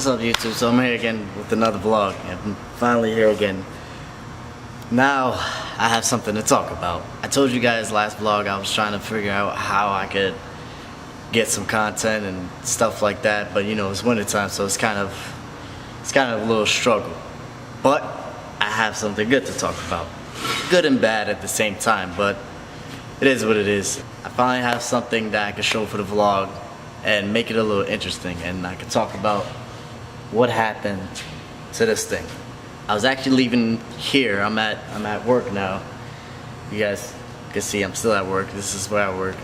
What's up, YouTube? So I'm here again with another vlog, and I'm finally here again. Now I have something to talk about. I told you guys last vlog I was trying to figure out how I could get some content and stuff like that, but you know, it's winter time, so it's kind of a little struggle. But I have something good to talk about. Good and bad at the same time, but it is what it is. I finally have something that I can show for the vlog and make it a little interesting, and I can talk about what happened to this thing. I was actually leaving here. I'm at work now. You guys can see I'm still at work. This is where I work.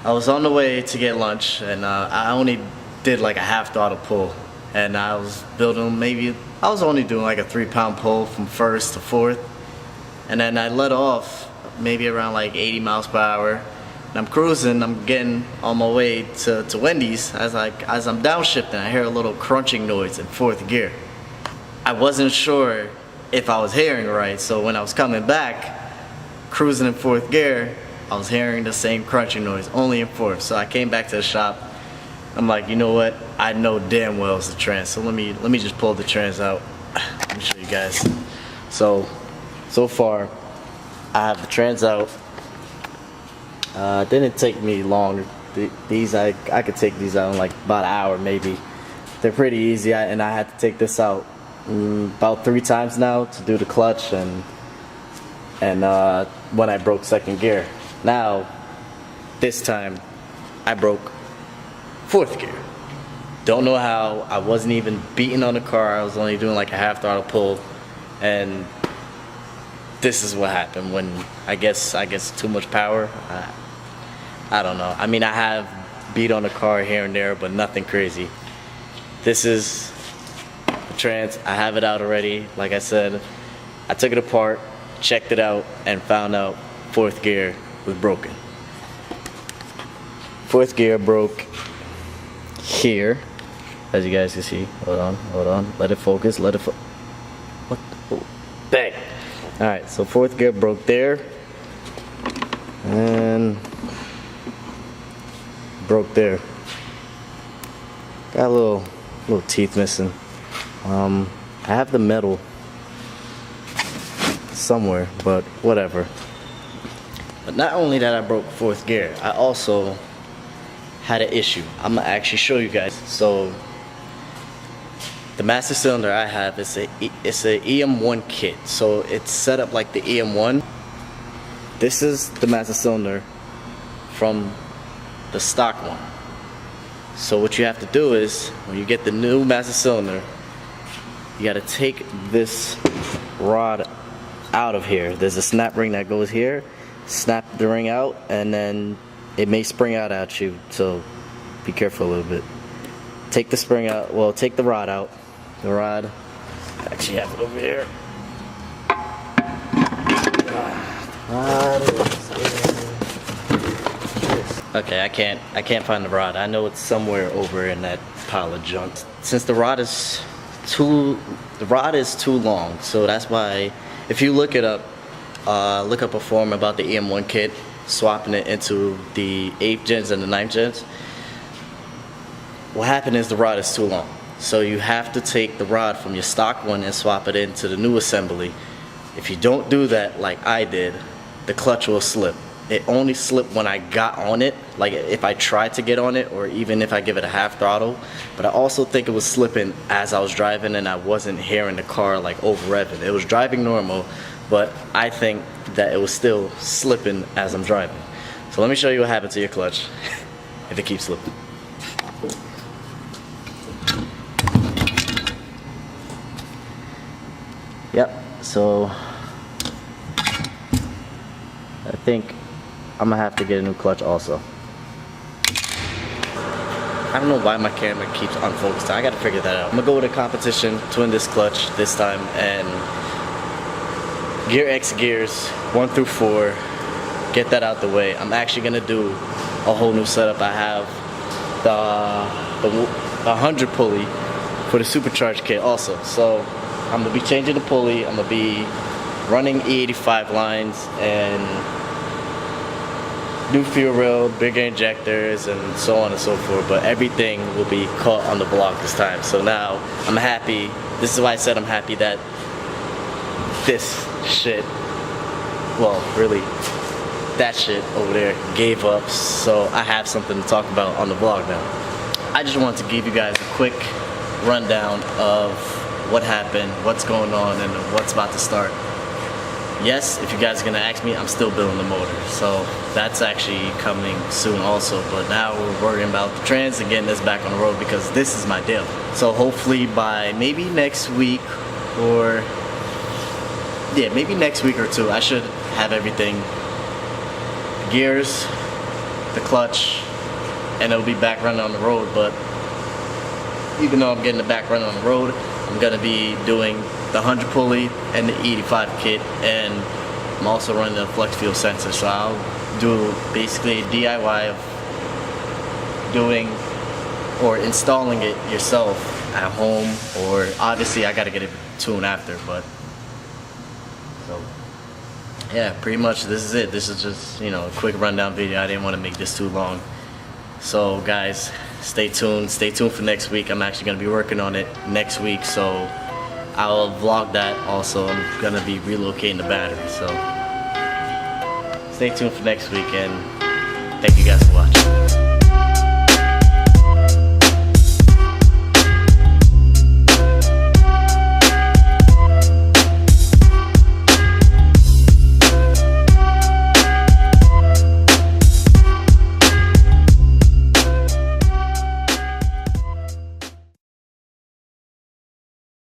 I was on the way to get lunch, and I only did like a half throttle pull, and I was building I was only doing like a 3-pound pull from first to fourth, and then I let off maybe around like 80 miles per hour. I'm cruising, I'm getting on my way to Wendy's. As I'm downshifting, I hear a little crunching noise in fourth gear. I wasn't sure if I was hearing right, so when I was coming back, cruising in fourth gear, I was hearing the same crunching noise, only in fourth. So I came back to the shop. I'm like, you know what? I know damn well it's the trans, so let me just pull the trans out. Let me show you guys. So far, I have the trans out. It didn't take me long. These I could take these out in like about an hour maybe. They're pretty easy, and I had to take this out about 3 times now to do the clutch and when I broke second gear. Now this time I broke fourth gear. Don't know how. I wasn't even beating on the car. I was only doing like a half throttle pull, and this is what happened when I guess too much power. I don't know. I mean, I have beat on the car here and there, but nothing crazy. This is the trans. I have it out already. Like I said, I took it apart, checked it out, and found out fourth gear was broken. Fourth gear broke here, as you guys can see. Hold on. Let it focus. What? Oh, bang. All right. So fourth gear broke there, and broke there. Got a little teeth missing. I have the metal somewhere, but whatever. But not only that I broke fourth gear, I also had an issue. I'm gonna actually show you guys. So the master cylinder I have is it's a EM1 kit. So it's set up like the EM1. This is the master cylinder from the stock one. So what you have to do is, when you get the new master cylinder, you got to take this rod out of here. There's a snap ring that goes here. Snap the ring out, and then it may spring out at you, so be careful a little bit. Take the spring out, well, take the rod out. The rod, I actually have it over here. Okay, I can't find the rod. I know it's somewhere over in that pile of junk. Since the rod is too long, so that's why if you look it up, look up a forum about the EM1 kit, swapping it into the 8th gens and the 9th gens. What happened is the rod is too long. So you have to take the rod from your stock one and swap it into the new assembly. If you don't do that like I did, the clutch will slip. It only slipped when I got on it, like if I tried to get on it, or even if I give it a half throttle. But I also think it was slipping as I was driving, and I wasn't hearing the car like over revving. It was driving normal, but I think that it was still slipping as I'm driving. So let me show you what happens to your clutch if it keeps slipping. Yep, so I think I'm gonna have to get a new clutch also. I don't know why my camera keeps unfocused. I gotta figure that out. I'm gonna go with a competition, twin disc clutch this time, and Gear X gears 1 through 4. Get that out the way. I'm actually gonna do a whole new setup. I have the 100 pulley for the supercharged kit also. So I'm gonna be changing the pulley. I'm gonna be running E85 lines and new fuel rail, bigger injectors, and so on and so forth. But everything will be caught on the vlog this time. So now I'm happy. This is why I said I'm happy that this shit, well, really, that shit over there gave up. So I have something to talk about on the vlog now. I just wanted to give you guys a quick rundown of what happened, what's going on, and what's about to start. Yes, if you guys are gonna ask me, I'm still building the motor, so that's actually coming soon also. But now we're worrying about the trans and getting this back on the road because this is my deal. So hopefully by maybe next week, or yeah, maybe next week or two, I should have everything, the gears, the clutch, and it'll be back running on the road. But even though I'm getting the back running on the road, I'm gonna be doing the 100 pulley and the 85 kit, and I'm also running the flex fuel sensor. So I'll do basically a DIY of doing or installing it yourself at home, or obviously I gotta get it tuned after. But so yeah, pretty much this is it. This is just, you know, a quick rundown video. I didn't want to make this too long. So guys, stay tuned for next week. I'm actually going to be working on it next week, so I'll vlog that also. I'm going to be relocating the battery, so stay tuned for next week, and thank you guys for watching.